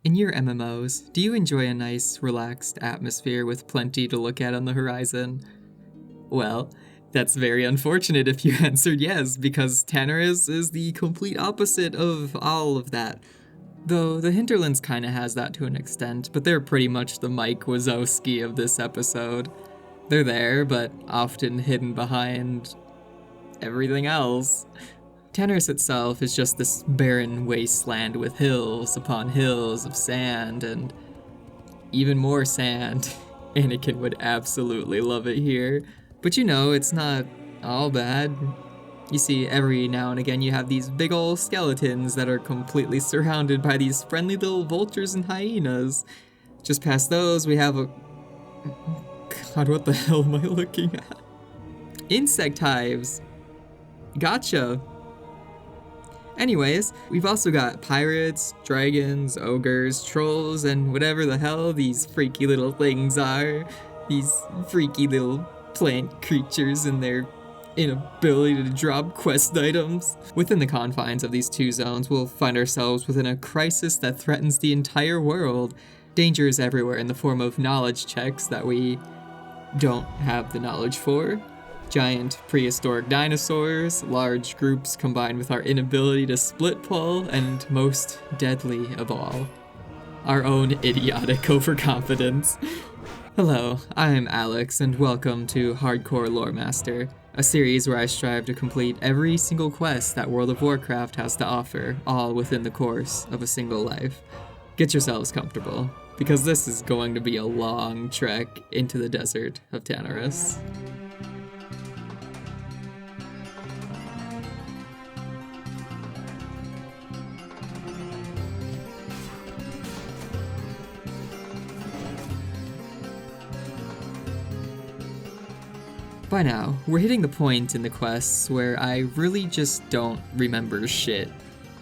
In your MMOs, do you enjoy a nice, relaxed atmosphere with plenty to look at on the horizon? Well, that's very unfortunate if you answered yes, because Tanaris is the complete opposite of all of that. Though the Hinterlands kinda has that to an extent, but they're pretty much the Mike Wazowski of this episode. They're there, but often hidden behind everything else. Tanaris itself is just this barren wasteland with hills upon hills of sand and even more sand. Anakin would absolutely love it here. But you know, it's not all bad. You see, every now and again you have these big ol' skeletons that are completely surrounded by these friendly little vultures and hyenas. Just past those, we have a... God, what the hell am I looking at? Insect hives. Gotcha. Anyways, we've also got pirates, dragons, ogres, trolls, and whatever the hell these freaky little things are. These freaky little plant creatures and their inability to drop quest items. Within the confines of these two zones, we'll find ourselves within a crisis that threatens the entire world. Danger is everywhere in the form of knowledge checks that we don't have the knowledge for. Giant prehistoric dinosaurs, large groups combined with our inability to split pull, and most deadly of all, our own idiotic overconfidence. Hello, I'm Alex, and welcome to Hardcore Loremaster, a series where I strive to complete every single quest that World of Warcraft has to offer, all within the course of a single life. Get yourselves comfortable, because this is going to be a long trek into the desert of Tanaris. By now, we're hitting the point in the quests where I really just don't remember shit.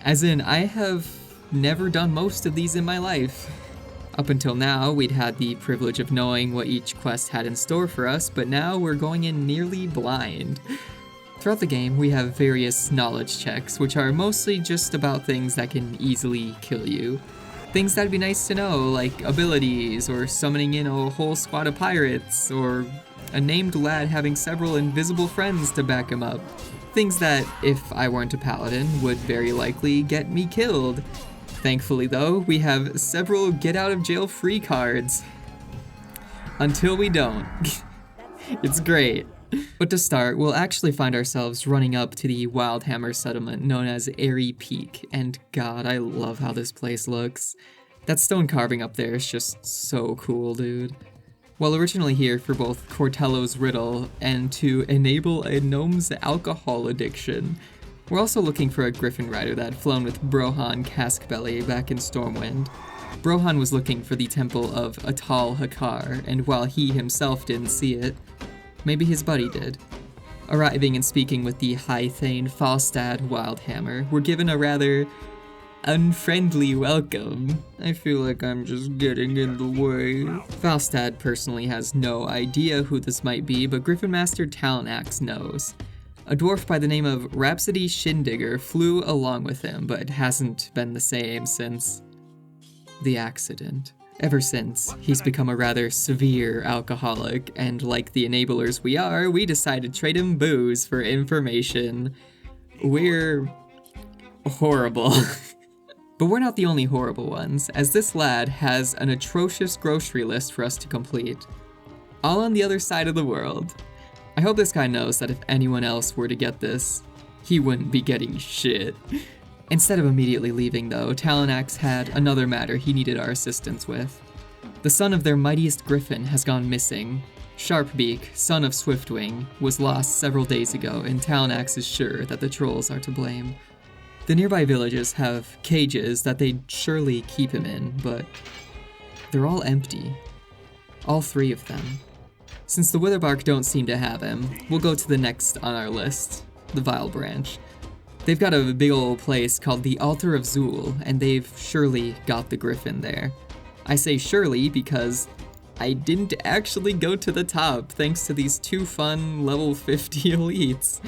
As in, I have never done most of these in my life. Up until now, we'd had the privilege of knowing what each quest had in store for us, but now we're going in nearly blind. Throughout the game, we have various knowledge checks, which are mostly just about things that can easily kill you. Things that'd be nice to know, like abilities, or summoning in a whole squad of pirates, or a named lad having several invisible friends to back him up. Things that, if I weren't a paladin, would very likely get me killed. Thankfully though, we have several get-out-of-jail-free cards. Until we don't. It's great. But to start, we'll actually find ourselves running up to the Wildhammer settlement known as Airy Peak, and God, I love how this place looks. That stone carving up there is just so cool, dude. While originally here for both Cortello's riddle and to enable a gnome's alcohol addiction, we're also looking for a griffin rider that had flown with Brohan Caskbelly back in Stormwind. Brohan was looking for the temple of Atal Hakar, and while he himself didn't see it, maybe his buddy did. Arriving and speaking with the High Thane Falstad Wildhammer, we're given a rather unfriendly welcome. I feel like I'm just getting in the way. Falstad personally has no idea who this might be, but Griffin Master Talanax knows. A dwarf by the name of Rhapsody Shindigger flew along with him, but hasn't been the same since the accident. Ever since, he's become a rather severe alcoholic, and like the enablers we are, we decided to trade him booze for information. We're horrible. But we're not the only horrible ones, as this lad has an atrocious grocery list for us to complete. All on the other side of the world. I hope this guy knows that if anyone else were to get this, he wouldn't be getting shit. Instead of immediately leaving though, Talanax had another matter he needed our assistance with. The son of their mightiest griffin has gone missing. Sharpbeak, son of Swiftwing, was lost several days ago, and Talanax is sure that the trolls are to blame. The nearby villages have cages that they'd surely keep him in, but they're all empty. All three of them. Since the Witherbark don't seem to have him, we'll go to the next on our list, the Vile Branch. They've got a big old place called the Altar of Zul, and they've surely got the griffin there. I say surely because I didn't actually go to the top thanks to these two fun level 50 elites.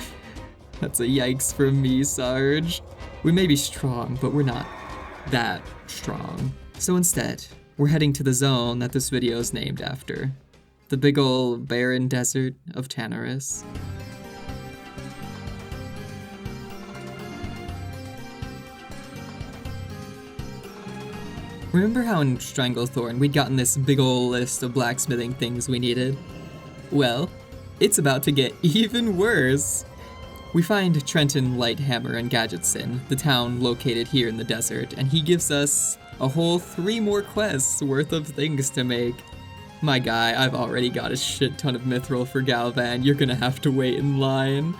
That's a yikes from me, Sarge. We may be strong, but we're not that strong. So instead, we're heading to the zone that this video is named after. The big ol' barren desert of Tanaris. Remember how in Stranglethorn we'd gotten this big ol' list of blacksmithing things we needed? Well, it's about to get even worse. We find Trenton Lighthammer in Gadgetson, the town located here in the desert, and he gives us a whole 3 more quests worth of things to make. My guy, I've already got a shit ton of mithril for Galvan, you're gonna have to wait in line.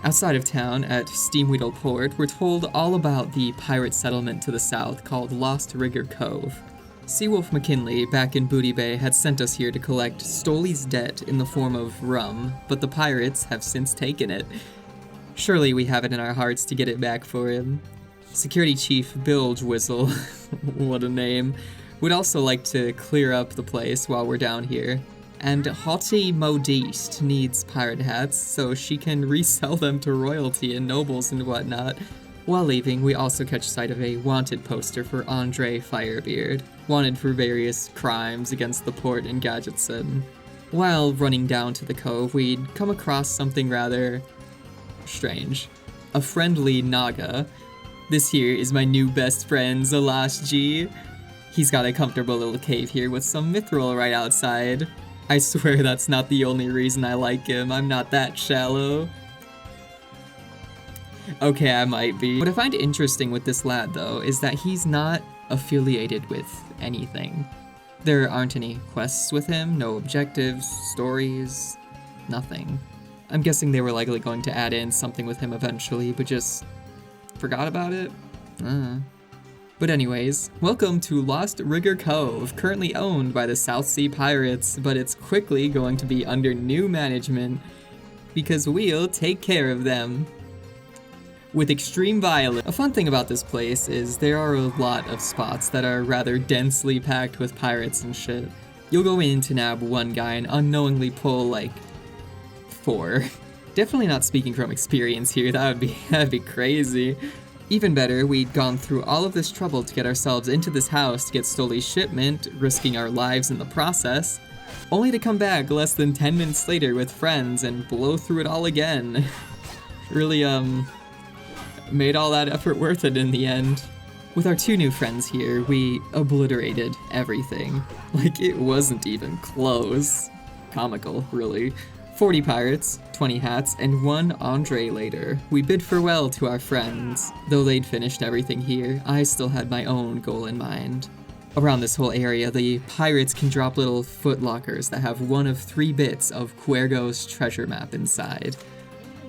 Outside of town, at Steamweedle Port, we're told all about the pirate settlement to the south called Lost Rigger Cove. Seawolf McKinley, back in Booty Bay, had sent us here to collect Stoley's debt in the form of rum, but the pirates have since taken it. Surely we have it in our hearts to get it back for him. Security Chief Bilge Whistle, what a name, would also like to clear up the place while we're down here. And Haughty Modiste needs pirate hats so she can resell them to royalty and nobles and whatnot. While leaving, we also catch sight of a wanted poster for Andre Firebeard, wanted for various crimes against the port in Gadgetson. While running down to the cove, we'd come across something rather strange. A friendly Naga. This here is my new best friend, Zalash G. He's got a comfortable little cave here with some mithril right outside. I swear that's not the only reason I like him, I'm not that shallow. Okay, I might be. What I find interesting with this lad, though, is that he's not affiliated with anything. There aren't any quests with him, no objectives, stories, nothing. I'm guessing they were likely going to add in something with him eventually, but just forgot about it? But anyways, welcome to Lost Rigger Cove, currently owned by the South Sea Pirates, but it's quickly going to be under new management, because we'll take care of them. With extreme violence. A fun thing about this place is there are a lot of spots that are rather densely packed with pirates and shit. You'll go in to nab one guy and unknowingly pull, like, 4. Definitely not speaking from experience here, that'd be crazy. Even better, we'd gone through all of this trouble to get ourselves into this house to get Stoley's shipment, risking our lives in the process, only to come back less than 10 minutes later with friends and blow through it all again. Really, made all that effort worth it in the end. With our 2 new friends here, we obliterated everything. Like, it wasn't even close. Comical, really. 40 pirates, 20 hats, and 1 Andre later. We bid farewell to our friends. Though they'd finished everything here, I still had my own goal in mind. Around this whole area, the pirates can drop little footlockers that have 1 of 3 bits of Quergo's treasure map inside.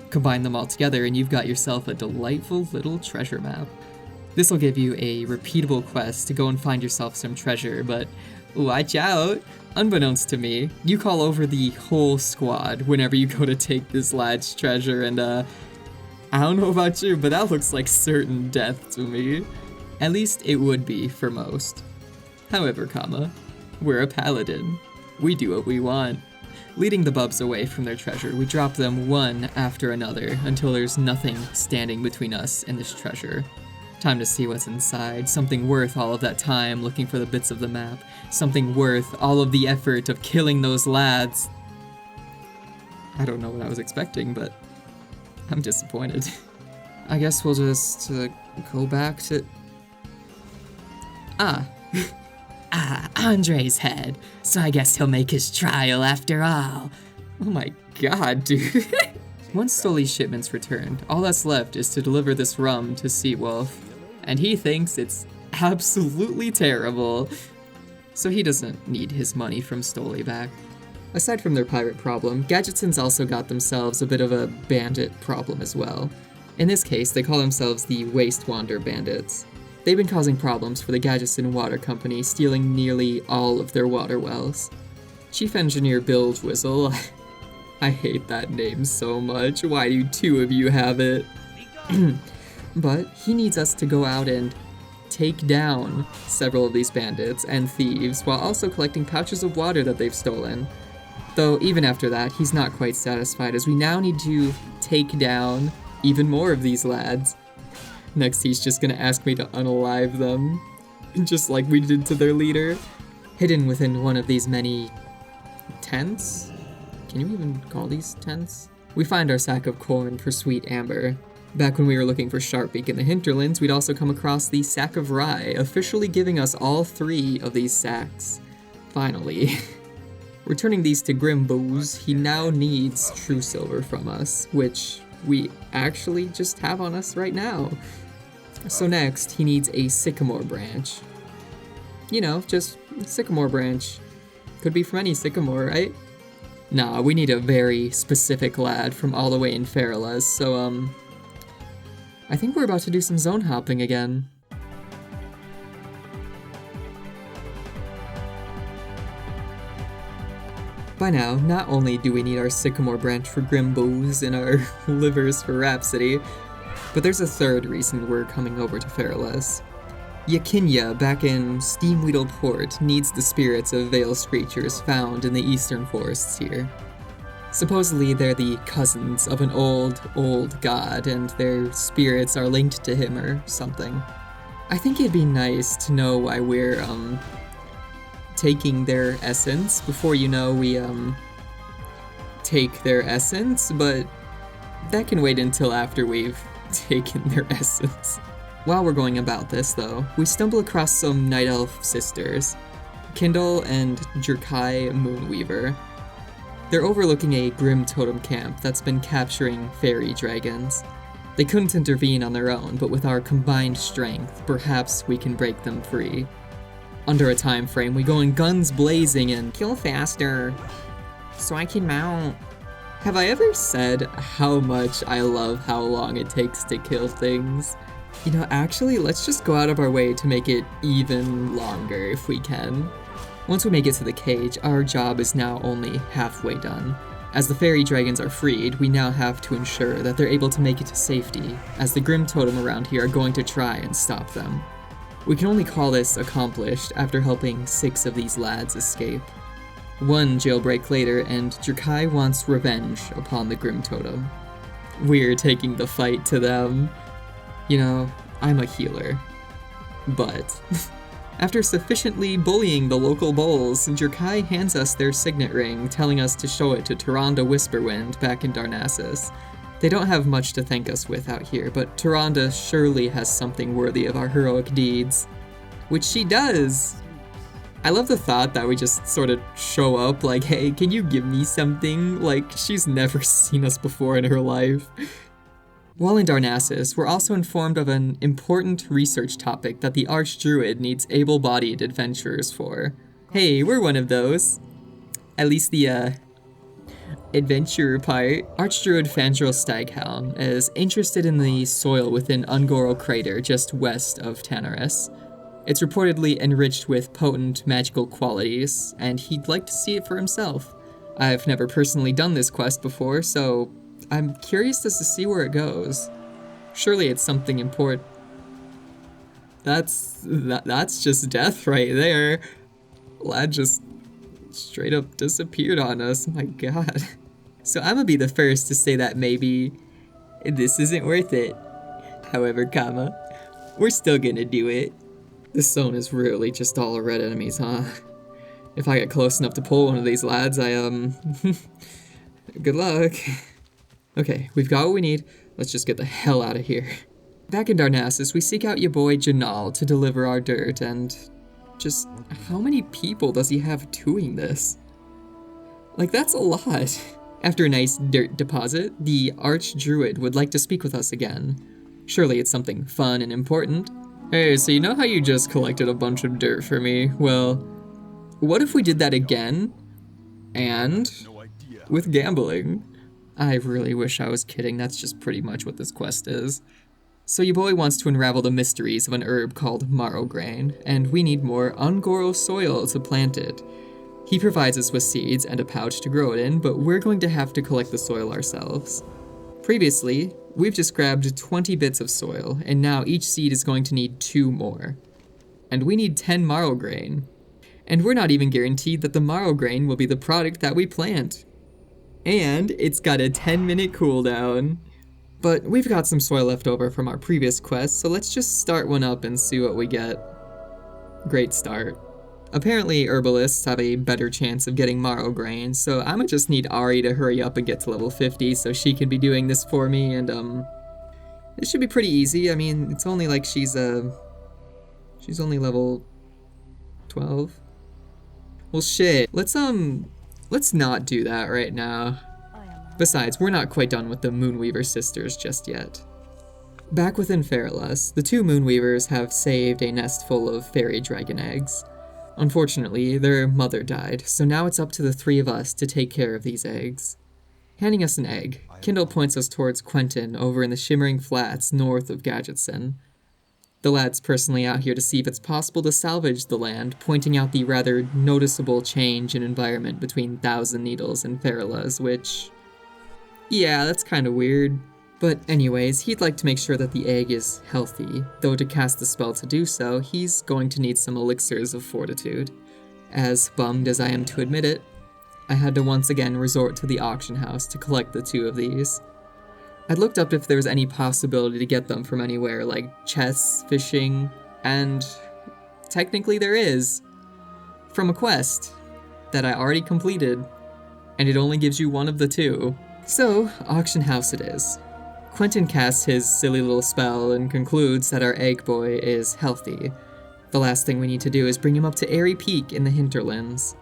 Combine them all together and you've got yourself a delightful little treasure map. This will give you a repeatable quest to go and find yourself some treasure, but watch out! Unbeknownst to me, you call over the whole squad whenever you go to take this lad's treasure, and I don't know about you, but that looks like certain death to me. At least it would be for most. However, we're a paladin. We do what we want. Leading the bubs away from their treasure, we drop them one after another until there's nothing standing between us and this treasure. Time to see what's inside, something worth all of that time looking for the bits of the map, something worth all of the effort of killing those lads. I don't know what I was expecting, but I'm disappointed. I guess we'll just go back to... Andre's head, so I guess he'll make his trial after all. Oh my god, dude. Once Stoley's shipment's returned, all that's left is to deliver this rum to Seawolf, and he thinks it's absolutely terrible. So he doesn't need his money from Stoley back. Aside from their pirate problem, Gadgetson's also got themselves a bit of a bandit problem as well. In this case, they call themselves the Wastewander Bandits. They've been causing problems for the Gadgetson Water Company, stealing nearly all of their water wells. Chief Engineer Bilge Whistle, I hate that name so much, why do 2 of you have it? But he needs us to go out and take down several of these bandits and thieves, while also collecting pouches of water that they've stolen. Though even after that, he's not quite satisfied, as we now need to take down even more of these lads. Next, he's just gonna ask me to unalive them. just like we did to their leader. Hidden within one of these many tents? Can you even call these tents? We find our sack of corn for Sweet Amber. Back when we were looking for Sharpbeak in the hinterlands, we'd also come across the sack of rye, officially giving us all 3 of these sacks. Finally. Returning these to Grimbooz, he now needs true silver from us, which we actually just have on us right now. So next, he needs a sycamore branch. You know, just sycamore branch. Could be from any sycamore, right? Nah, we need a very specific lad from all the way in Feralas, so I think we're about to do some zone hopping again. By now, not only do we need our sycamore branch for Grimbooz and our livers for Rhapsody, but there's a third reason we're coming over to Feralas. Yakinya, back in Steamweedle Port, needs the spirits of Vale Screechers found in the eastern forests here. Supposedly, they're the cousins of an old god, and their spirits are linked to him or something. I think it'd be nice to know why we're, taking their essence before, you know, we, take their essence, but that can wait until after we've taken their essence. While we're going about this, though, we stumble across some Night Elf sisters, Kindle and Jurkai Moonweaver. They're overlooking a grim totem camp that's been capturing fairy dragons. They couldn't intervene on their own, but with our combined strength, perhaps we can break them free. Under a time frame, we go in guns blazing and kill faster, so I can mount. Have I ever said how much I love how long it takes to kill things? You know, actually, let's just go out of our way to make it even longer if we can. Once we make it to the cage, our job is now only halfway done. As the fairy dragons are freed, we now have to ensure that they're able to make it to safety, as the Grim Totem around here are going to try and stop them. We can only call this accomplished after helping 6 of these lads escape. One jailbreak later, and Jurkai wants revenge upon the Grim Totem. We're taking the fight to them. You know, I'm a healer. But after sufficiently bullying the local bulls, Jurkai hands us their signet ring, telling us to show it to Tyrande Whisperwind back in Darnassus. They don't have much to thank us with out here, but Tyrande surely has something worthy of our heroic deeds. Which she does! I love the thought that we just sort of show up like, hey, can you give me something? Like, she's never seen us before in her life. While in Darnassus, we're also informed of an important research topic that the Archdruid needs able-bodied adventurers for. Hey, we're one of those. At least the, adventurer part. Archdruid Fandral Staghound is interested in the soil within Ungoro Crater just west of Tanaris. It's reportedly enriched with potent magical qualities, and he'd like to see it for himself. I've never personally done this quest before, so I'm curious as to see where it goes. Surely it's something important. That's just death right there. Lad just straight up disappeared on us, my god. So I'm gonna be the first to say that maybe this isn't worth it. However, we're still gonna do it. This zone is really just all red enemies, huh? If I get close enough to pull one of these lads, good luck. Okay, we've got what we need. Let's just get the hell out of here. Back in Darnassus, we seek out your boy Janal to deliver our dirt, and just how many people does he have doing this? Like, that's a lot. After a nice dirt deposit, the Archdruid would like to speak with us again. Surely it's something fun and important. Hey, so you know how you just collected a bunch of dirt for me? Well, what if we did that again? And with gambling. I really wish I was kidding, that's just pretty much what this quest is. So your boy wants to unravel the mysteries of an herb called marrow grain, and we need more Ungoro soil to plant it. He provides us with seeds and a pouch to grow it in, but we're going to have to collect the soil ourselves. Previously, we've just grabbed 20 bits of soil, and now each seed is going to need 2 more. And we need 10 marrow grain. And we're not even guaranteed that the marrow grain will be the product that we plant. And it's got a 10-minute cooldown. But we've got some soil left over from our previous quest, so let's just start one up and see what we get. Great start. Apparently, herbalists have a better chance of getting marrow grain, so I'ma just need Ari to hurry up and get to level 50 so she can be doing this for me, and it should be pretty easy. I mean, it's only like she's only level 12. Well, shit. Let's not do that right now. Besides, we're not quite done with the Moonweaver sisters just yet. Back within Fairless, the two Moonweavers have saved a nest full of fairy dragon eggs. Unfortunately, their mother died, so now it's up to the three of us to take care of these eggs. Handing us an egg, Kindle points us towards Quentin over in the shimmering flats north of Gadgetson. The lad's personally out here to see if it's possible to salvage the land, pointing out the rather noticeable change in environment between Thousand Needles and Fairless, which... yeah, that's kinda weird. But anyways, he'd like to make sure that the egg is healthy, though to cast the spell to do so, he's going to need some elixirs of fortitude. As bummed as I am to admit it, I had to once again resort to the auction house to collect the two of these. I'd looked up if there was any possibility to get them from anywhere, like chests, fishing, and technically there is. From a quest that I already completed, and it only gives you one of the two. So, auction house it is. Quentin casts his silly little spell and concludes that our egg boy is healthy. The last thing we need to do is bring him up to Airy Peak in the hinterlands.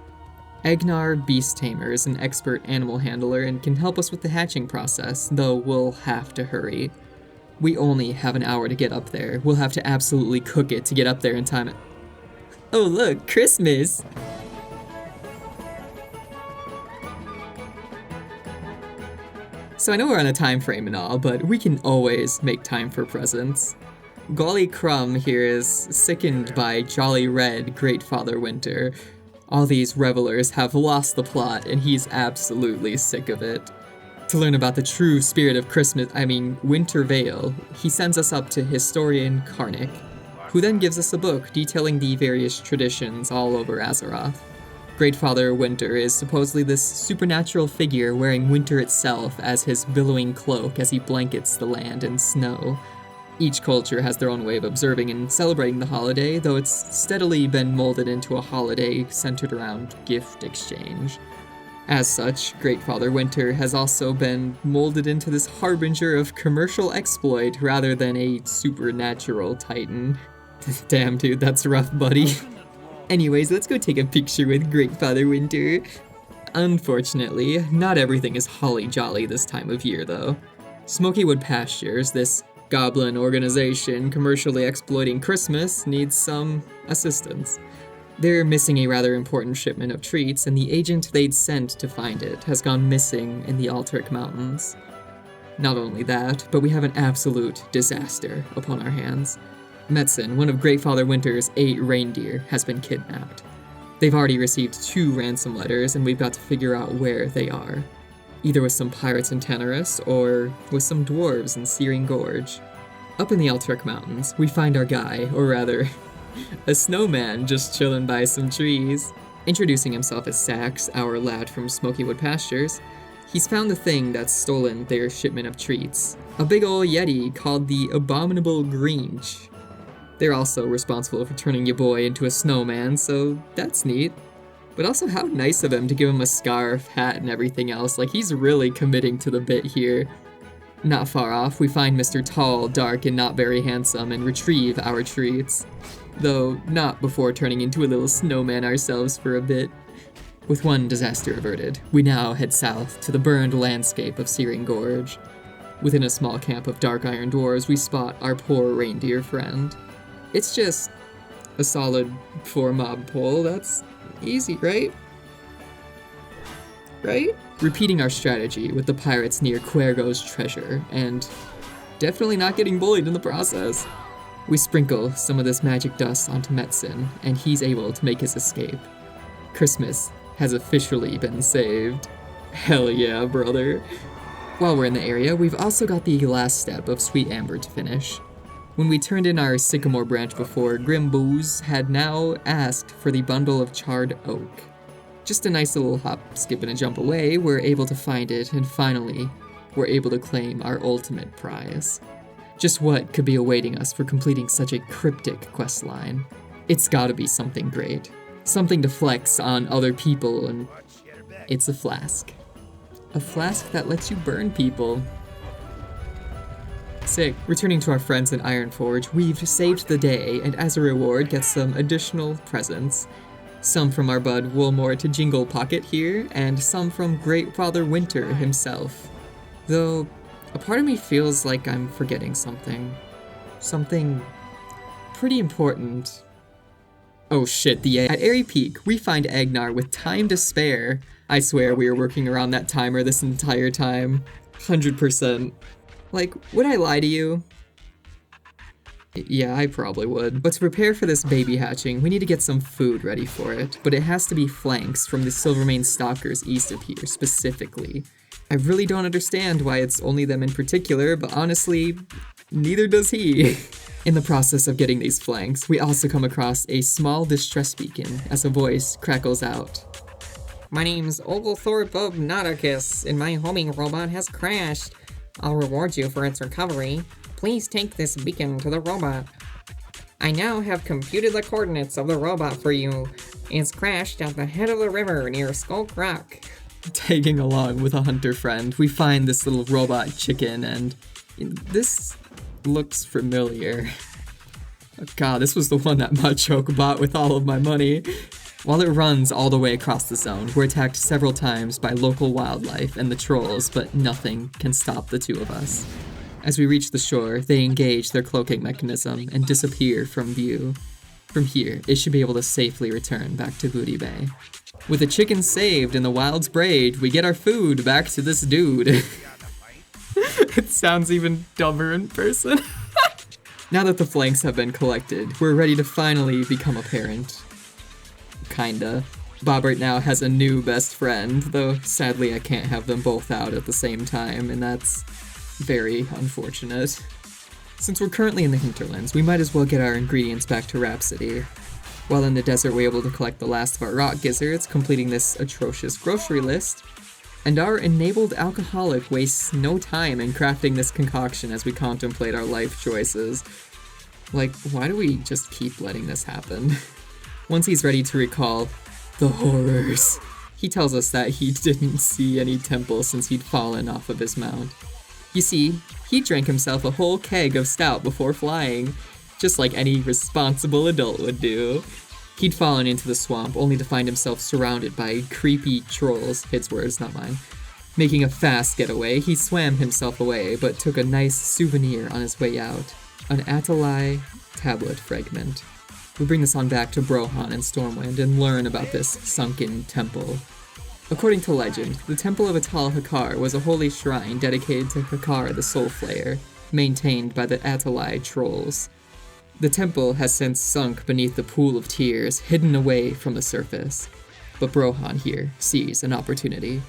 Egnar Beast Tamer is an expert animal handler and can help us with the hatching process, though we'll have to hurry. We only have an hour to get up there. We'll have to absolutely cook it to get up there in time. Oh look, Christmas! So I know we're on a time frame and all, but we can always make time for presents. Golly Crumb here is sickened by Jolly Red Great Father Winter. All these revelers have lost the plot, and he's absolutely sick of it. To learn about the true spirit of Winter Vale, he sends us up to Historian Karnik, who then gives us a book detailing the various traditions all over Azeroth. Great Father Winter is supposedly this supernatural figure wearing winter itself as his billowing cloak as he blankets the land in snow. Each culture has their own way of observing and celebrating the holiday, though it's steadily been molded into a holiday centered around gift exchange. As such, Great Father Winter has also been molded into this harbinger of commercial exploit rather than a supernatural titan. Damn, dude, that's rough, buddy. Anyways, let's go take a picture with Great Father Winter. Unfortunately, not everything is holly jolly this time of year, though. Smokywood Pastures, this goblin organization commercially exploiting Christmas, needs some assistance. They're missing a rather important shipment of treats, and the agent they'd sent to find it has gone missing in the Alteric Mountains. Not only that, but we have an absolute disaster upon our hands. Metzen, one of Great Father Winter's 8 reindeer, has been kidnapped. They've already received 2 ransom letters, and we've got to figure out where they are. Either with some pirates in Tanaris, or with some dwarves in Searing Gorge. Up in the Alteric Mountains, we find our guy, or rather, a snowman just chilling by some trees. Introducing himself as Sax, our lad from Smokywood Pastures, he's found the thing that's stolen their shipment of treats. A big ol' yeti called the Abominable Grinch. They're also responsible for turning your boy into a snowman, so that's neat. But also how nice of him to give him a scarf, hat, and everything else, like he's really committing to the bit here. Not far off, we find Mr. Tall, Dark, and Not Very Handsome and retrieve our treats. Though not before turning into a little snowman ourselves for a bit. With one disaster averted, we now head south to the burned landscape of Searing Gorge. Within a small camp of dark iron dwarves, we spot our poor reindeer friend. It's just a solid 4 mob pull, that's easy, right? Right? Repeating our strategy with the pirates near Quergo's treasure, and definitely not getting bullied in the process. We sprinkle some of this magic dust onto Metzen, and he's able to make his escape. Christmas has officially been saved. Hell yeah, brother. While we're in the area, we've also got the last step of Sweet Amber to finish. When we turned in our sycamore branch before, Grim Booze had now asked for the bundle of charred oak. Just a nice little hop, skip, and a jump away, we're able to find it, and finally, we're able to claim our ultimate prize. Just what could be awaiting us for completing such a cryptic questline? It's gotta be something great. Something to flex on other people, and it's a flask. A flask that lets you burn people. Sick. Returning to our friends in Ironforge, we've saved the day, and as a reward get some additional presents. Some from our bud Woolmore to Jingle Pocket here, and some from Great Father Winter himself. Though, a part of me feels like I'm forgetting something. Something pretty important. Oh shit, at Airy Peak, we find Agnar with time to spare. I swear we were working around that timer this entire time. 100%. Like, would I lie to you? Yeah, I probably would. But to prepare for this baby hatching, we need to get some food ready for it. But it has to be flanks from the Silvermane Stalkers east of here, specifically. I really don't understand why it's only them in particular, but honestly, neither does he. In the process of getting these flanks, we also come across a small distress beacon as a voice crackles out. My name's Oglethorpe of Nauticus, and my homing robot has crashed. I'll reward you for its recovery. Please take this beacon to the robot. I now have computed the coordinates of the robot for you. It's crashed at the head of the river near Skulk Rock. Tagging along with a hunter friend, we find this little robot chicken, and this looks familiar. Oh god, this was the one that Machoke bought with all of my money. While it runs all the way across the zone, we're attacked several times by local wildlife and the trolls, but nothing can stop the two of us. As we reach the shore, they engage their cloaking mechanism and disappear from view. From here, it should be able to safely return back to Booty Bay. With the chicken saved and the wilds brayed, we get our food back to this dude. It sounds even dumber in person. Now that the flanks have been collected, we're ready to finally become a parent. Kinda. Bob right now has a new best friend, though sadly I can't have them both out at the same time, and that's very unfortunate. Since we're currently in the hinterlands, we might as well get our ingredients back to Rhapsody. While in the desert, we're able to collect the last of our rock gizzards, completing this atrocious grocery list. And our enabled alcoholic wastes no time in crafting this concoction as we contemplate our life choices. Like, why do we just keep letting this happen? Once he's ready to recall the horrors, he tells us that he didn't see any temple since he'd fallen off of his mount. You see, he drank himself a whole keg of stout before flying, just like any responsible adult would do. He'd fallen into the swamp only to find himself surrounded by creepy trolls, his words, not mine. Making a fast getaway, he swam himself away, but took a nice souvenir on his way out, an Atalai tablet fragment. We bring this on back to Brohan and Stormwind and learn about this sunken temple. According to legend, the Temple of Atal Hakar was a holy shrine dedicated to Hakar the Soul Flayer, maintained by the Atalai trolls. The temple has since sunk beneath the pool of tears, hidden away from the surface. But Brohan here sees an opportunity.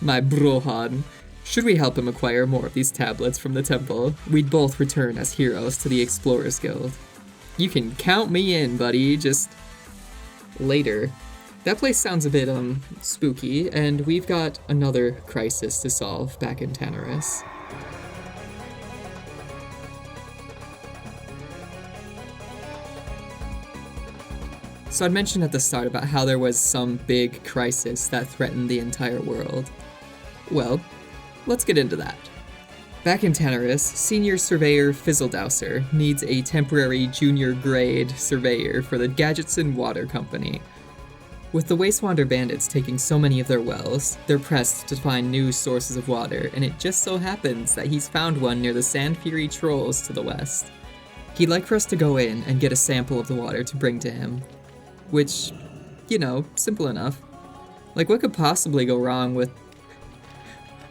My Brohan. Should we help him acquire more of these tablets from the temple, we'd both return as heroes to the Explorers Guild. You can count me in, buddy, just later. That place sounds a bit, spooky, and we've got another crisis to solve back in Tanaris. So I'd mentioned at the start about how there was some big crisis that threatened the entire world. Well, let's get into that. Back in Tanaris, Senior Surveyor Fizzledouser needs a temporary junior grade surveyor for the Gadgetson Water Company. With the Wastewander bandits taking so many of their wells, they're pressed to find new sources of water, and it just so happens that he's found one near the Sand Fury Trolls to the west. He'd like for us to go in and get a sample of the water to bring to him. Which, you know, simple enough. Like, what could possibly go wrong with...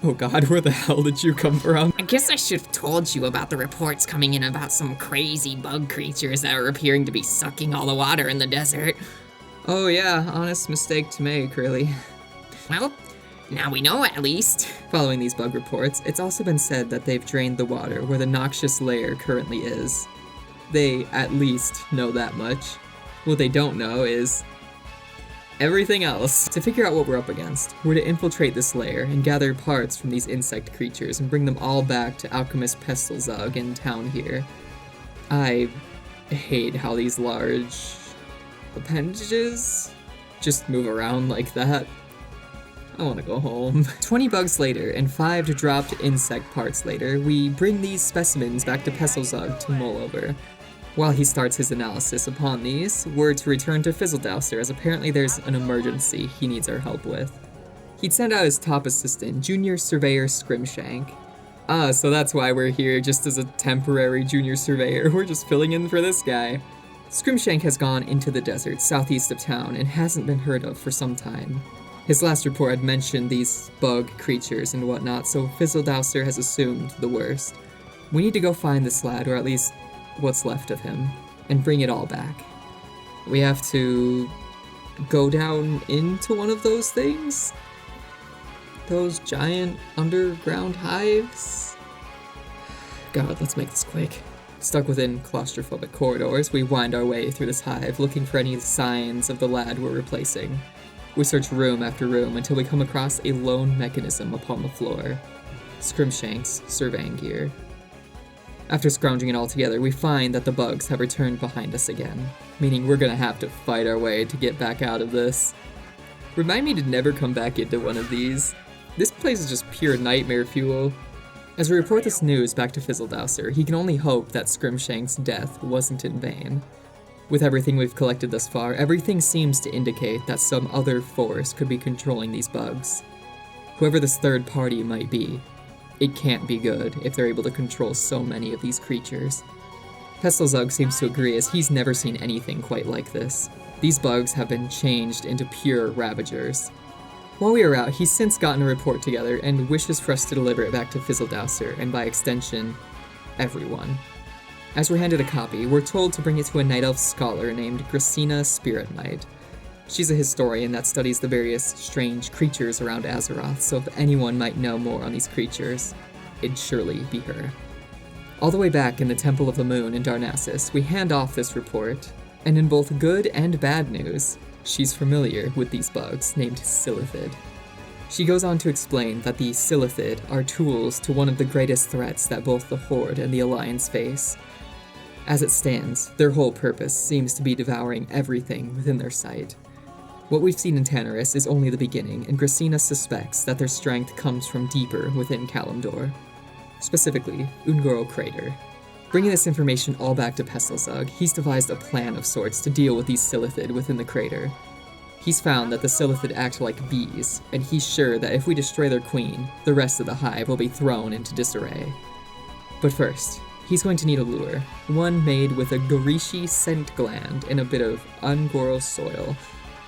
Oh god, where the hell did you come from? I guess I should have told you about the reports coming in about some crazy bug creatures that are appearing to be sucking all the water in the desert. Oh yeah, honest mistake to make, really. Well, now we know at least. Following these bug reports, it's also been said that they've drained the water where the noxious lair currently is. They at least know that much. What they don't know is everything else. To figure out what we're up against, we're to infiltrate this lair and gather parts from these insect creatures and bring them all back to Alchemist Pestlezug in town here. I hate how these large appendages just move around like that. I want to go home. 20 bugs later, and 5 dropped insect parts later, we bring these specimens back to Pestlzug to mull over. While he starts his analysis upon these, we're to return to Fizzledowser as apparently there's an emergency he needs our help with. He'd send out his top assistant, Junior Surveyor Scrimshank. Ah, so that's why we're here, just as a temporary Junior Surveyor. We're just filling in for this guy. Scrimshank has gone into the desert southeast of town and hasn't been heard of for some time. His last report had mentioned these bug creatures and whatnot, so Fizzledowser has assumed the worst. We need to go find this lad, or at least what's left of him, and bring it all back. We have to go down into one of those things? Those giant underground hives? God, let's make this quick. Stuck within claustrophobic corridors, we wind our way through this hive, looking for any signs of the lad we're replacing. We search room after room until we come across a lone mechanism upon the floor. Scrimshank's surveying gear. After scrounging it all together, we find that the bugs have returned behind us again, meaning we're gonna have to fight our way to get back out of this. Remind me to never come back into one of these. This place is just pure nightmare fuel. As we report this news back to Fizzledowser, he can only hope that Scrimshank's death wasn't in vain. With everything we've collected thus far, everything seems to indicate that some other force could be controlling these bugs. Whoever this third party might be, it can't be good if they're able to control so many of these creatures. Pestlzug seems to agree, as he's never seen anything quite like this. These bugs have been changed into pure ravagers. While we are out, he's since gotten a report together and wishes for us to deliver it back to Fizzledowser, and by extension, everyone. As we're handed a copy, we're told to bring it to a Night Elf scholar named Gracina Spirit Knight. She's a historian that studies the various strange creatures around Azeroth, so if anyone might know more on these creatures, it'd surely be her. All the way back in the Temple of the Moon in Darnassus, we hand off this report, and in both good and bad news, she's familiar with these bugs named Silithid. She goes on to explain that the Silithid are tools to one of the greatest threats that both the Horde and the Alliance face. As it stands, their whole purpose seems to be devouring everything within their sight. What we've seen in Tanaris is only the beginning, and Gracina suspects that their strength comes from deeper within Kalimdor. Specifically, Ungoro Crater. Bringing this information all back to Pestlzug, he's devised a plan of sorts to deal with these Silithid within the crater. He's found that the Silithid act like bees, and he's sure that if we destroy their queen, the rest of the hive will be thrown into disarray. But first, he's going to need a lure, one made with a Gorishi scent gland and a bit of Ungoro soil.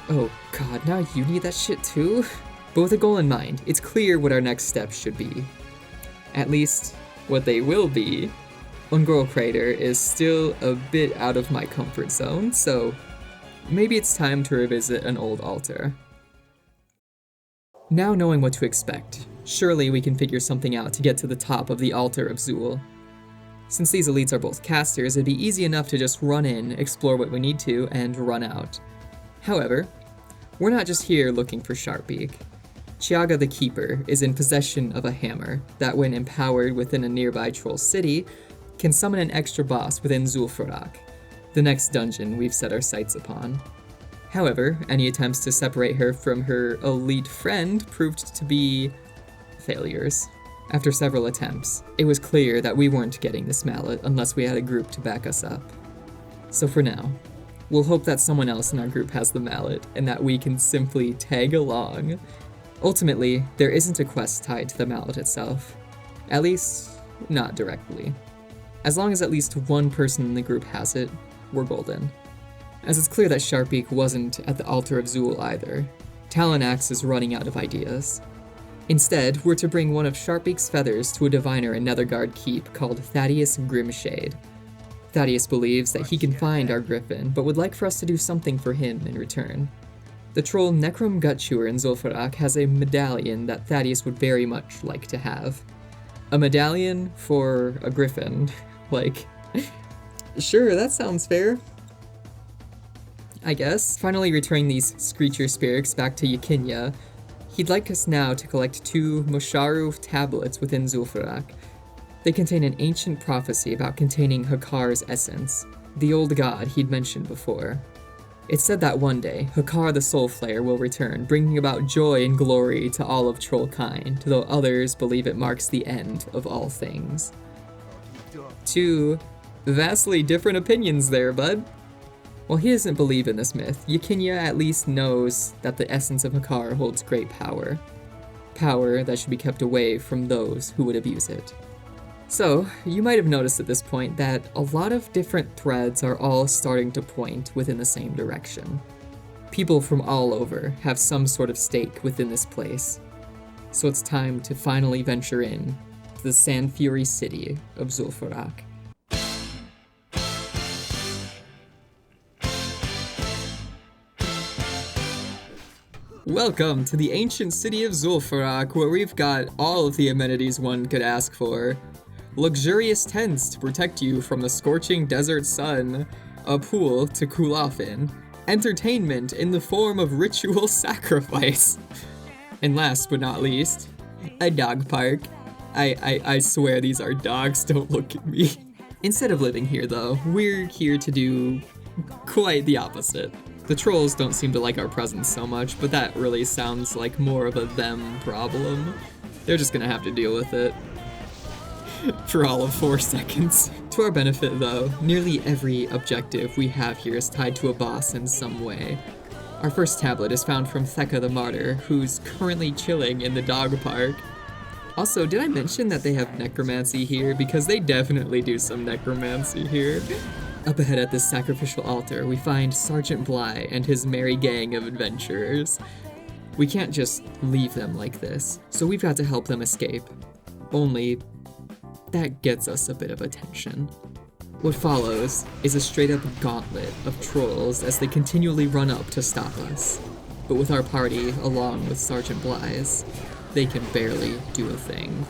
Oh god, now you need that shit too? But with a goal in mind, it's clear what our next steps should be. At least, what they will be. Ungoro Crater is still a bit out of my comfort zone, so maybe it's time to revisit an old altar. Now knowing what to expect, surely we can figure something out to get to the top of the altar of Zul. Since these elites are both casters, it'd be easy enough to just run in, explore what we need to, and run out. However, we're not just here looking for Sharpbeak. Chiaga the Keeper is in possession of a hammer that, when empowered within a nearby troll city, can summon an extra boss within Zul'Farrak, the next dungeon we've set our sights upon. However, any attempts to separate her from her elite friend proved to be failures. After several attempts, it was clear that we weren't getting this mallet unless we had a group to back us up. So for now, we'll hope that someone else in our group has the mallet and that we can simply tag along. Ultimately, there isn't a quest tied to the mallet itself. At least, not directly. As long as at least one person in the group has it, we're golden. As it's clear that Sharpbeak wasn't at the altar of Zul either, Talanax is running out of ideas. Instead, we're to bring one of Sharpbeak's feathers to a diviner in Netherguard Keep called Thaddeus Grimshade. Thaddeus believes that he can find our griffin, but would like for us to do something for him in return. The troll Necrom Gutchewer in Zul'Farrak has a medallion that Thaddeus would very much like to have. A medallion for a griffin. Like, sure, that sounds fair. I guess. Finally returning these Screecher spirits back to Yakinya, he'd like us now to collect 2 Mosharu tablets within Zul'Farrak. They contain an ancient prophecy about containing Hakar's essence, the old god he'd mentioned before. It's said that one day, Hakar the Soul Flayer will return, bringing about joy and glory to all of Trollkind, though others believe it marks the end of all things. Two vastly different opinions there, bud. While he doesn't believe in this myth, Yakinya at least knows that the essence of Hakar holds great power. Power that should be kept away from those who would abuse it. So, you might have noticed at this point that a lot of different threads are all starting to point within the same direction. People from all over have some sort of stake within this place. So it's time to finally venture in to the Sand Fury city of Zul'Farrak. Welcome to the ancient city of Zul'Farrak, where we've got all of the amenities one could ask for. Luxurious tents to protect you from the scorching desert sun, a pool to cool off in, entertainment in the form of ritual sacrifice, and last but not least, a dog park. I swear these are dogs, don't look at me. Instead of living here though, we're here to do quite the opposite. The trolls don't seem to like our presence so much, but that really sounds like more of a them problem. They're just gonna have to deal with it. For all of 4 seconds. To our benefit though, nearly every objective we have here is tied to a boss in some way. Our first tablet is found from Theka the Martyr, who's currently chilling in the dog park. Also, did I mention that they have necromancy here? Because they definitely do some necromancy here. Up ahead at this sacrificial altar, we find Sergeant Bly and his merry gang of adventurers. We can't just leave them like this, so we've got to help them escape. Only, that gets us a bit of attention. What follows is a straight-up gauntlet of trolls as they continually run up to stop us. But with our party, along with Sergeant Bly's, they can barely do a thing.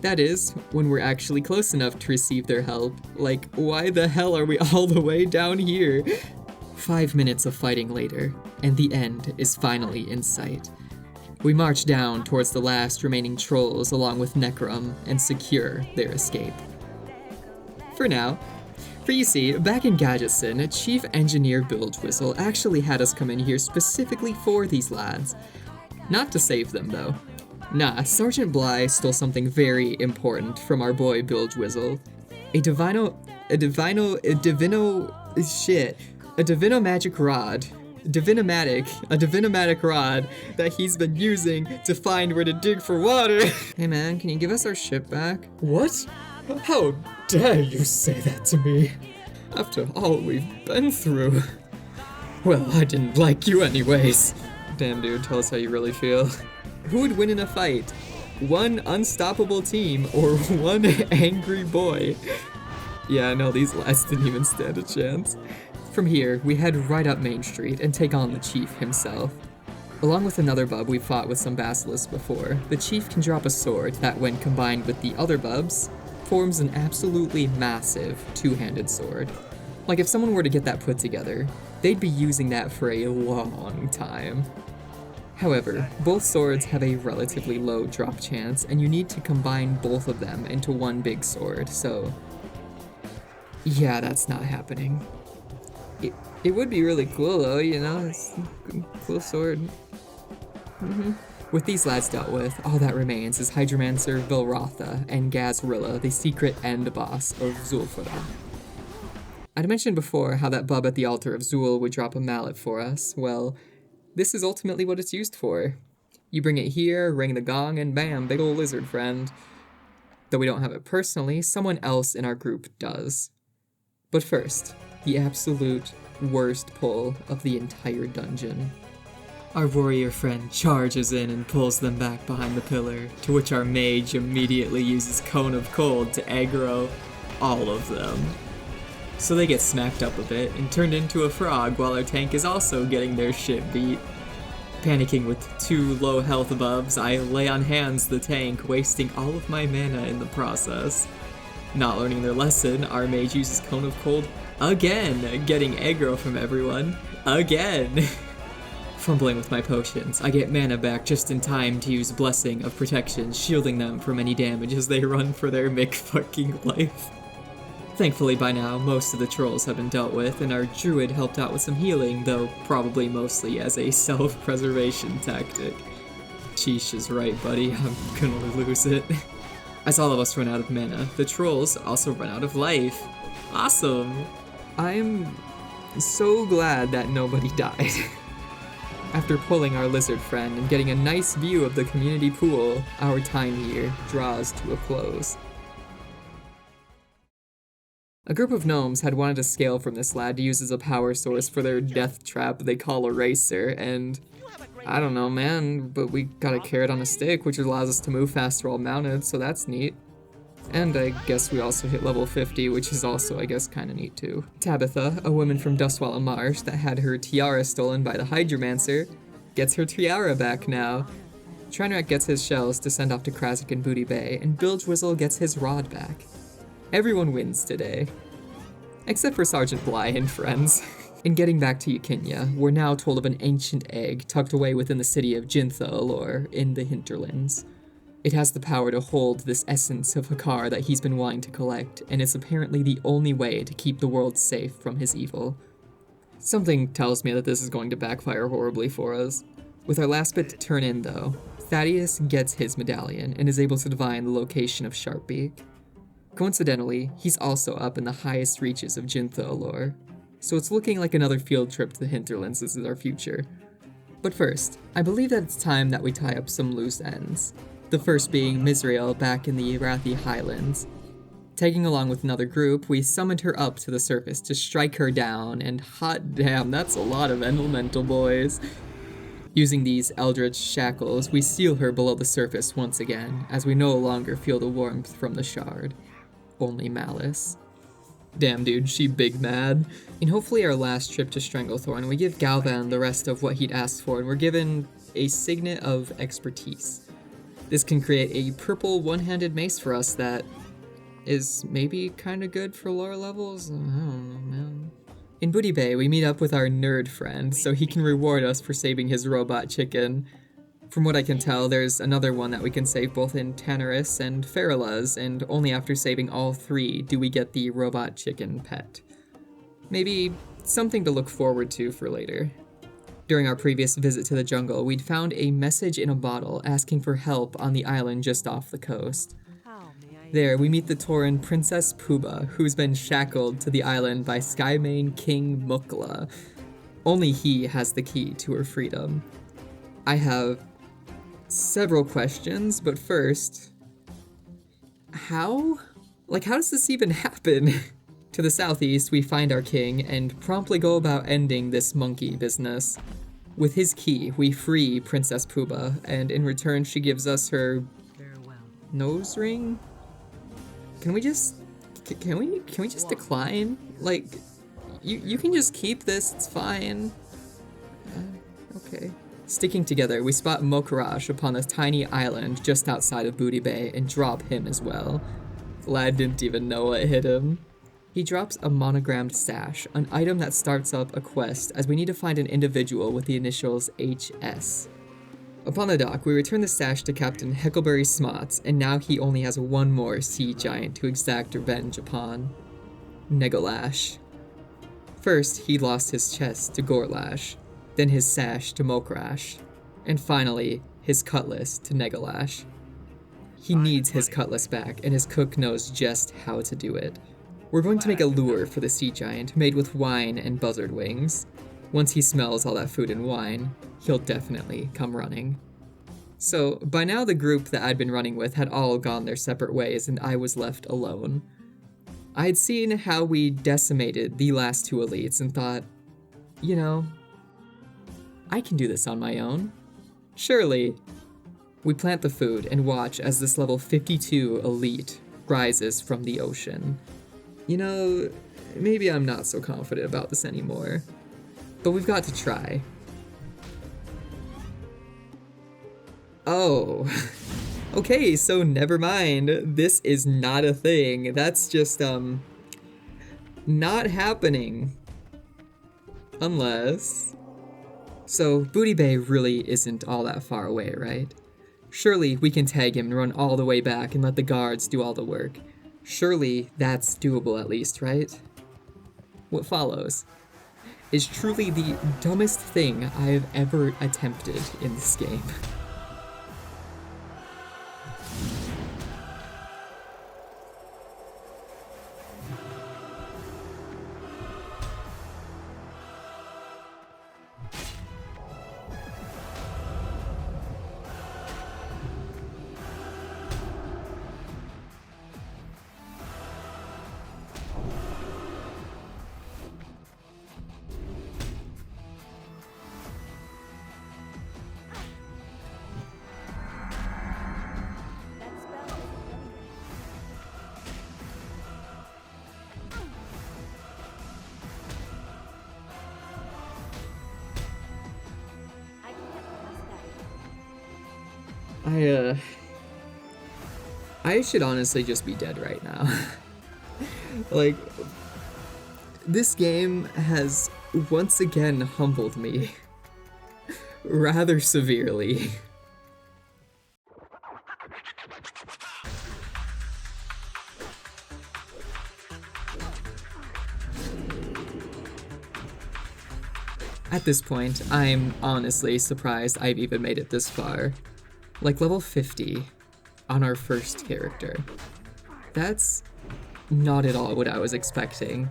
That is, when we're actually close enough to receive their help. Like, why the hell are we all the way down here? 5 minutes of fighting later, and the end is finally in sight. We march down towards the last remaining trolls along with Necrom and secure their escape. For now. For you see, back in Gadgetson, Chief Engineer Bilgewizzle actually had us come in here specifically for these lads. Not to save them though. Nah, Sergeant Bly stole something very important from our boy Bilgewizzle. A divino magic rod. A divinomatic rod that he's been using to find where to dig for water. Hey man, can you give us our ship back? What? How dare you say that to me? After all we've been through. Well, I didn't like you anyways. Damn dude, tell us how you really feel. Who would win in a fight? One unstoppable team or one angry boy? Yeah, no, these lads didn't even stand a chance. From here, we head right up Main Street and take on the Chief himself. Along with another bub we fought with some basilisks before, the Chief can drop a sword that, when combined with the other bubs, forms an absolutely massive two-handed sword. Like if someone were to get that put together, they'd be using that for a long time. However, both swords have a relatively low drop chance, and you need to combine both of them into one big sword, so yeah, that's not happening. It would be really cool though, you know, it's a cool sword. With these lads dealt with, all that remains is Hydromancer Vilrotha and Gazrilla, the secret end boss of Zul'Farrak. I'd mentioned before how that bub at the altar of Zul would drop a mallet for us. Well, this is ultimately what it's used for. You bring it here, ring the gong, and bam, big ol' lizard friend. Though we don't have it personally, someone else in our group does. But first, the absolute worst pull of the entire dungeon. Our warrior friend charges in and pulls them back behind the pillar, to which our mage immediately uses Cone of Cold to aggro all of them. So they get smacked up a bit and turned into a frog while our tank is also getting their shit beat. Panicking with 2 low health bubs, I lay on hands the tank, wasting all of my mana in the process. Not learning their lesson, our mage uses Cone of Cold again, getting aggro from everyone, again. Fumbling with my potions, I get mana back just in time to use Blessing of Protection, shielding them from any damage as they run for their McFucking life. Thankfully by now, most of the trolls have been dealt with, and our druid helped out with some healing, though probably mostly as a self-preservation tactic. Sheesh is right, buddy, I'm gonna lose it. As all of us run out of mana, the trolls also run out of life. Awesome! I'm so glad that nobody died. After pulling our lizard friend and getting a nice view of the community pool, our time here draws to a close. A group of gnomes had wanted to scale from this lad to use as a power source for their death trap they call Eraser, and I don't know, man, but we got a carrot on a stick, which allows us to move faster while mounted, so that's neat. And I guess we also hit level 50, which is also, I guess, kinda neat too. Tabitha, a woman from Dustwallow Marsh that had her tiara stolen by the Hydromancer, gets her tiara back now. Trainwreck gets his shells to send off to Krasik and Booty Bay, and Bilgewizzle gets his rod back. Everyone wins today. Except for Sergeant Bly and friends. In getting back to Yakinya, we're now told of an ancient egg tucked away within the city of Jintha'Alor in the hinterlands. It has the power to hold this essence of Hakar that he's been wanting to collect, and it's apparently the only way to keep the world safe from his evil. Something tells me that this is going to backfire horribly for us. With our last bit to turn in, though, Thaddeus gets his medallion and is able to divine the location of Sharpbeak. Coincidentally, he's also up in the highest reaches of Jintha'Alor, so it's looking like another field trip to the hinterlands is our future. But first, I believe that it's time that we tie up some loose ends. The first being Misrael back in the Arathi Highlands. Tagging along with another group, we summoned her up to the surface to strike her down, and hot damn, that's a lot of elemental boys. Using these eldritch shackles, we seal her below the surface once again, as we no longer feel the warmth from the shard. Only malice. Damn dude, she big mad. In hopefully our last trip to Stranglethorn, we give Galvan the rest of what he'd asked for, and we're given a signet of expertise. This can create a purple one-handed mace for us that is maybe kinda good for lower levels? I don't know, man. In Booty Bay, we meet up with our nerd friend, so he can reward us for saving his robot chicken. From what I can tell, there's another one that we can save both in Tanaris and Farilaz, and only after saving all three do we get the robot chicken pet. Maybe something to look forward to for later. During our previous visit to the jungle, we'd found a message in a bottle asking for help on the island just off the coast. There, we meet the Tauren Princess Puba, who's been shackled to the island by Skymane King Mukla. Only he has the key to her freedom. I have several questions, but first, how? How does this even happen? To the southeast, we find our king and promptly go about ending this monkey business. With his key, we free Princess Puba, and in return she gives us her nose ring? Can we just decline? You can just keep this, it's fine. Okay. Sticking together, we spot Mokrash upon a tiny island just outside of Booty Bay and drop him as well. Lad didn't even know what hit him. He drops a monogrammed sash, an item that starts up a quest as we need to find an individual with the initials HS. Upon the dock, we return the sash to Captain Heckleberry Smots, and now he only has one more sea giant to exact revenge upon. Negalash. First, he lost his chest to Gorlash, then his sash to Mokrash, and finally, his cutlass to Negalash. He needs his cutlass back, and his cook knows just how to do it. We're going to make a lure for the sea giant made with wine and buzzard wings. Once he smells all that food and wine, he'll definitely come running. So, by now the group that I'd been running with had all gone their separate ways and I was left alone. I had seen how we decimated the last two elites and thought, you know, I can do this on my own. Surely. We plant the food and watch as this level 52 elite rises from the ocean. You know, maybe I'm not so confident about this anymore. But we've got to try. Oh. Okay, so never mind. This is not a thing. That's just, not happening. Unless... So, Booty Bay really isn't all that far away, right? Surely we can tag him and run all the way back and let the guards do all the work. Surely that's doable at least, right? What follows is truly the dumbest thing I have ever attempted in this game. I should honestly just be dead right now. Like, this game has once again humbled me rather severely. At this point, I'm honestly surprised I've even made it this far. Like level 50 on our first character. That's not at all what I was expecting.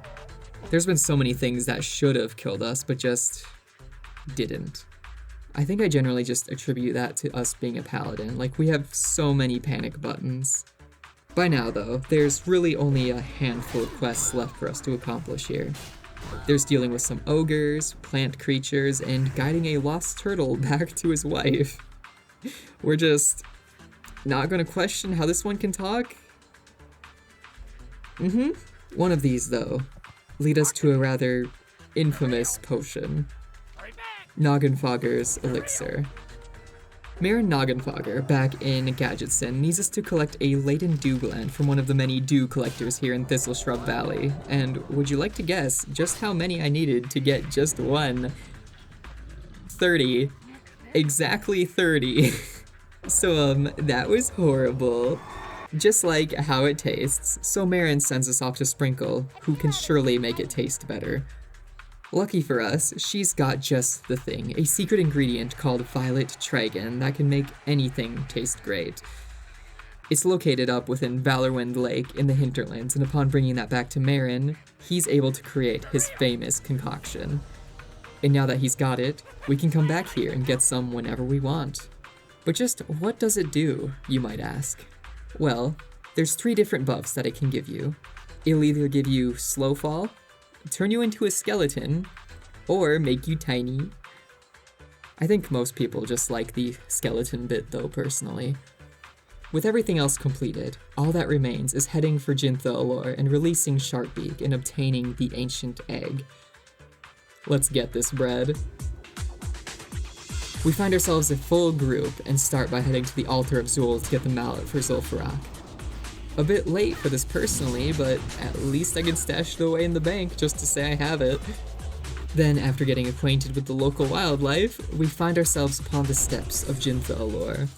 There's been so many things that should have killed us, but just didn't. I think I generally just attribute that to us being a paladin. Like, we have so many panic buttons. By now, though, there's really only a handful of quests left for us to accomplish here. There's dealing with some ogres, plant creatures, and guiding a lost turtle back to his wife. We're just not gonna question how this one can talk? One of these, though, lead us to a rather infamous potion. Noggenfogger's Elixir. Marin Noggenfogger, back in Gadgetson, needs us to collect a latent dew gland from one of the many dew collectors here in Thistleshrub Valley. And would you like to guess just how many I needed to get just one? 30. Exactly 30. So, that was horrible. Just like how it tastes, so Marin sends us off to Sprinkle, who can surely make it taste better. Lucky for us, she's got just the thing, a secret ingredient called Violet Trigon that can make anything taste great. It's located up within Valorwind Lake in the Hinterlands, and upon bringing that back to Marin, he's able to create his famous concoction. And now that he's got it, we can come back here and get some whenever we want. But just what does it do, you might ask? Well, there's 3 different buffs that it can give you. It'll either give you slow fall, turn you into a skeleton, or make you tiny. I think most people just like the skeleton bit though, personally. With everything else completed, all that remains is heading for Jintha Allure and releasing Sharpbeak and obtaining the ancient egg. Let's get this bread. We find ourselves a full group and start by heading to the altar of Zul to get the mallet for Zul'Farrak. A bit late for this personally, but at least I can stash it away in the bank just to say I have it. Then, after getting acquainted with the local wildlife, we find ourselves upon the steps of Jintha Allure.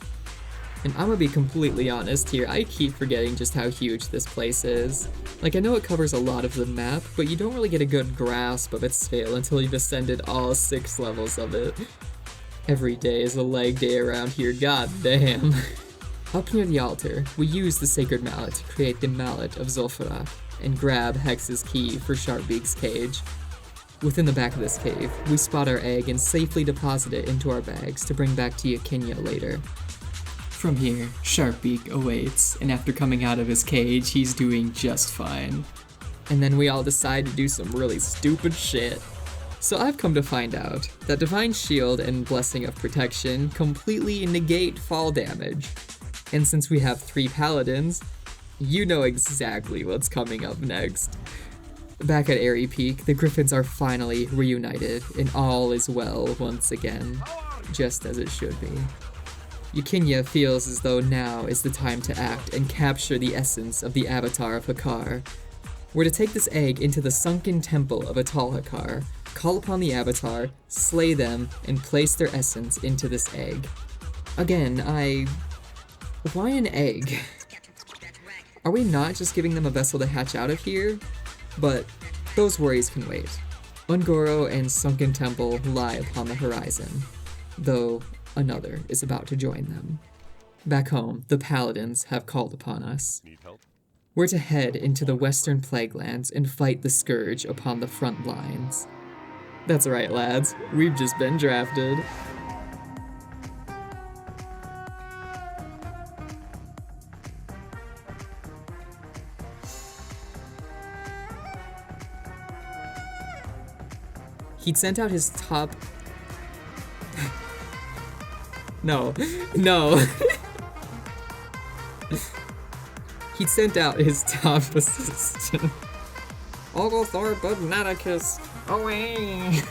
And I'm gonna be completely honest here, I keep forgetting just how huge this place is. Like, I know it covers a lot of the map, but you don't really get a good grasp of its scale until you've ascended all 6 levels of it. Every day is a leg day around here, god damn. Up near the altar, we use the sacred mallet to create the mallet of Zul'Farrak, and grab Hex's key for Sharpbeak's cage. Within the back of this cave, we spot our egg and safely deposit it into our bags to bring back to Yakinya later. From here, Sharpbeak awaits, and after coming out of his cage, he's doing just fine. And then we all decide to do some really stupid shit. So I've come to find out that Divine Shield and Blessing of Protection completely negate fall damage. And since we have 3 paladins, you know exactly what's coming up next. Back at Airy Peak, the Griffins are finally reunited, and all is well once again, just as it should be. Yakinya feels as though now is the time to act and capture the essence of the Avatar of Hakar. We're to take this egg into the sunken temple of Atal Hakar, call upon the Avatar, slay them, and place their essence into this egg. Again, why an egg? Are we not just giving them a vessel to hatch out of here? But those worries can wait. Ungoro and Sunken Temple lie upon the horizon, though another is about to join them. Back home, the Paladins have called upon us. Need help? We're to head into the Western Plaguelands and fight the Scourge upon the front lines. That's right, lads. We've just been drafted. He'd sent out his top... No. He'd sent out his top assistant. Oglethorpe of Nauticus, away!